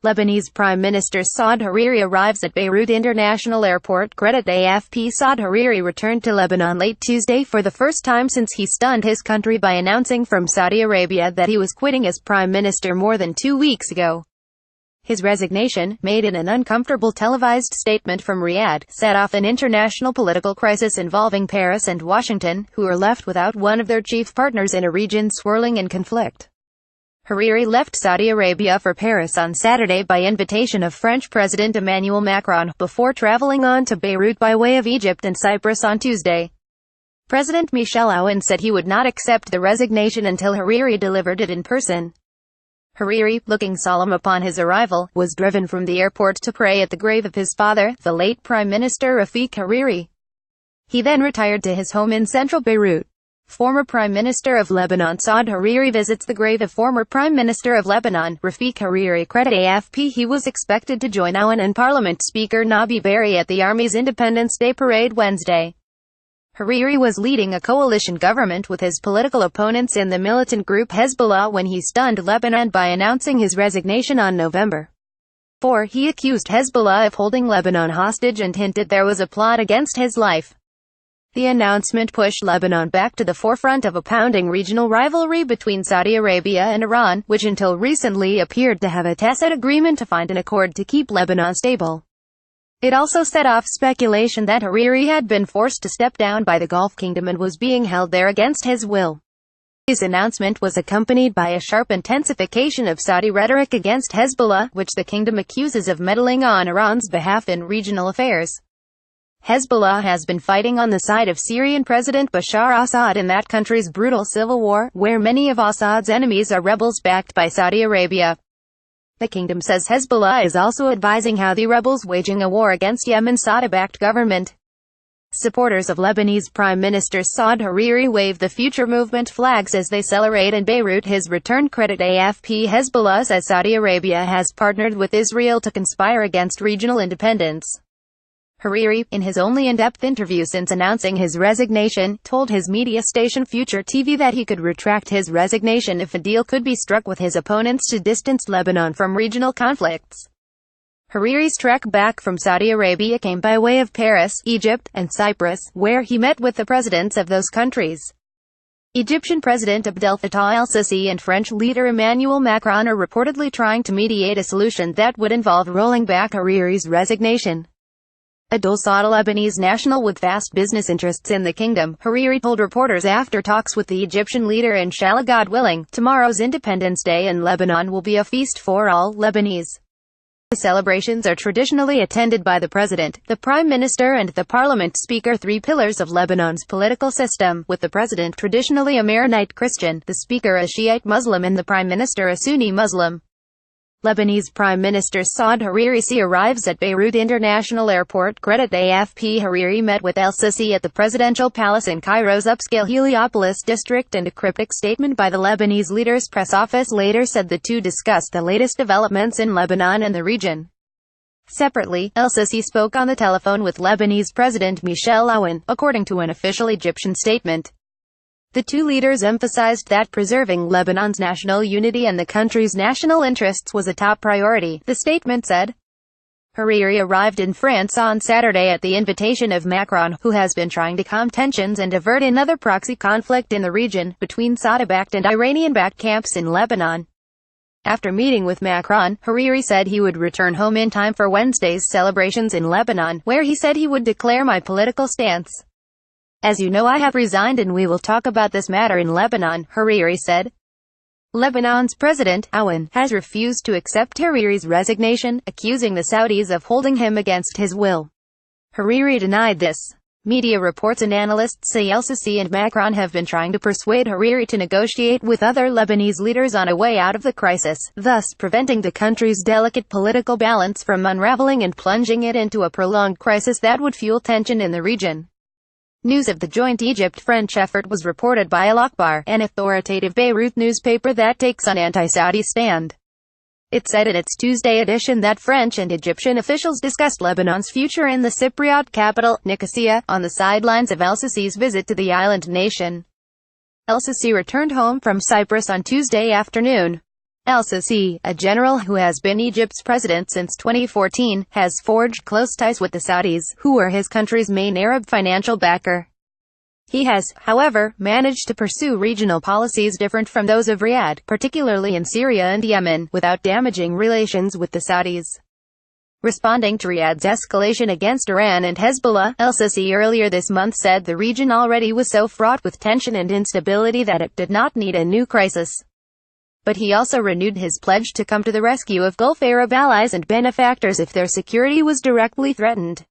Lebanese Prime Minister Saad Hariri arrives at Beirut International Airport. Credit AFP. Saad Hariri returned to Lebanon late Tuesday for the first time since he stunned his country by announcing from Saudi Arabia that he was quitting as Prime Minister more than 2 weeks ago. His resignation, made in an uncomfortable televised statement from Riyadh, set off an international political crisis involving Paris and Washington, who are left without one of their chief partners in a region swirling in conflict. Hariri left Saudi Arabia for Paris on Saturday by invitation of French President Emmanuel Macron, before traveling on to Beirut by way of Egypt and Cyprus on Tuesday. President Michel Aoun said he would not accept the resignation until Hariri delivered it in person. Hariri, looking solemn upon his arrival, was driven from the airport to pray at the grave of his father, the late Prime Minister Rafik Hariri. He then retired to his home in central Beirut. Former Prime Minister of Lebanon Saad Hariri visits the grave of former Prime Minister of Lebanon, Rafik Hariri. Credit AFP. He was expected to join Aoun and Parliament Speaker Nabi Berri at the Army's Independence Day parade Wednesday. Hariri was leading a coalition government with his political opponents in the militant group Hezbollah when he stunned Lebanon by announcing his resignation on November 4. He accused Hezbollah of holding Lebanon hostage and hinted there was a plot against his life. The announcement pushed Lebanon back to the forefront of a pounding regional rivalry between Saudi Arabia and Iran, which until recently appeared to have a tacit agreement to find an accord to keep Lebanon stable. It also set off speculation that Hariri had been forced to step down by the Gulf Kingdom and was being held there against his will. His announcement was accompanied by a sharp intensification of Saudi rhetoric against Hezbollah, which the kingdom accuses of meddling on Iran's behalf in regional affairs. Hezbollah has been fighting on the side of Syrian President Bashar Assad in that country's brutal civil war, where many of Assad's enemies are rebels backed by Saudi Arabia. The kingdom says Hezbollah is also advising Houthi rebels waging a war against Yemen's Saudi-backed government. Supporters of Lebanese Prime Minister Saad Hariri wave the Future Movement flags as they celebrate in Beirut his return. Credit AFP. Hezbollah says Saudi Arabia has partnered with Israel to conspire against regional independence. Hariri, in his only in-depth interview since announcing his resignation, told his media station Future TV that he could retract his resignation if a deal could be struck with his opponents to distance Lebanon from regional conflicts. Hariri's trek back from Saudi Arabia came by way of Paris, Egypt, and Cyprus, where he met with the presidents of those countries. Egyptian President Abdel Fattah el-Sisi and French leader Emmanuel Macron are reportedly trying to mediate a solution that would involve rolling back Hariri's resignation. A docile Lebanese national with vast business interests in the kingdom, Hariri told reporters after talks with the Egyptian leader, inshallah God willing, tomorrow's Independence Day in Lebanon will be a feast for all Lebanese. The celebrations are traditionally attended by the president, the prime minister and the parliament speaker, three pillars of Lebanon's political system, with the president traditionally a Maronite Christian, the speaker a Shiite Muslim and the prime minister a Sunni Muslim. Lebanese Prime Minister Saad Hariri arrives at Beirut International Airport. Credit AFP. Hariri met with el-Sisi at the presidential palace in Cairo's upscale Heliopolis district, and a cryptic statement by the Lebanese leader's press office later said the two discussed the latest developments in Lebanon and the region. Separately, el-Sisi spoke on the telephone with Lebanese President Michel Aoun, according to an official Egyptian statement. The two leaders emphasized that preserving Lebanon's national unity and the country's national interests was a top priority, the statement said. Hariri arrived in France on Saturday at the invitation of Macron, who has been trying to calm tensions and avert another proxy conflict in the region, between Saudi-backed and Iranian-backed camps in Lebanon. After meeting with Macron, Hariri said he would return home in time for Wednesday's celebrations in Lebanon, where he said he would declare my political stance. As you know, I have resigned and we will talk about this matter in Lebanon, Hariri said. Lebanon's President, Aoun, has refused to accept Hariri's resignation, accusing the Saudis of holding him against his will. Hariri denied this. Media reports and analysts say el-Sisi and Macron have been trying to persuade Hariri to negotiate with other Lebanese leaders on a way out of the crisis, thus preventing the country's delicate political balance from unraveling and plunging it into a prolonged crisis that would fuel tension in the region. News of the joint Egypt-French effort was reported by Al Akhbar, an authoritative Beirut newspaper that takes an anti-Saudi stand. It said in its Tuesday edition that French and Egyptian officials discussed Lebanon's future in the Cypriot capital, Nicosia, on the sidelines of el-Sisi's visit to the island nation. El-Sisi returned home from Cyprus on Tuesday afternoon. El-Sisi, a general who has been Egypt's president since 2014, has forged close ties with the Saudis, who are his country's main Arab financial backer. He has, however, managed to pursue regional policies different from those of Riyadh, particularly in Syria and Yemen, without damaging relations with the Saudis. Responding to Riyadh's escalation against Iran and Hezbollah, El-Sisi earlier this month said the region already was so fraught with tension and instability that it did not need a new crisis. But he also renewed his pledge to come to the rescue of Gulf Arab allies and benefactors if their security was directly threatened.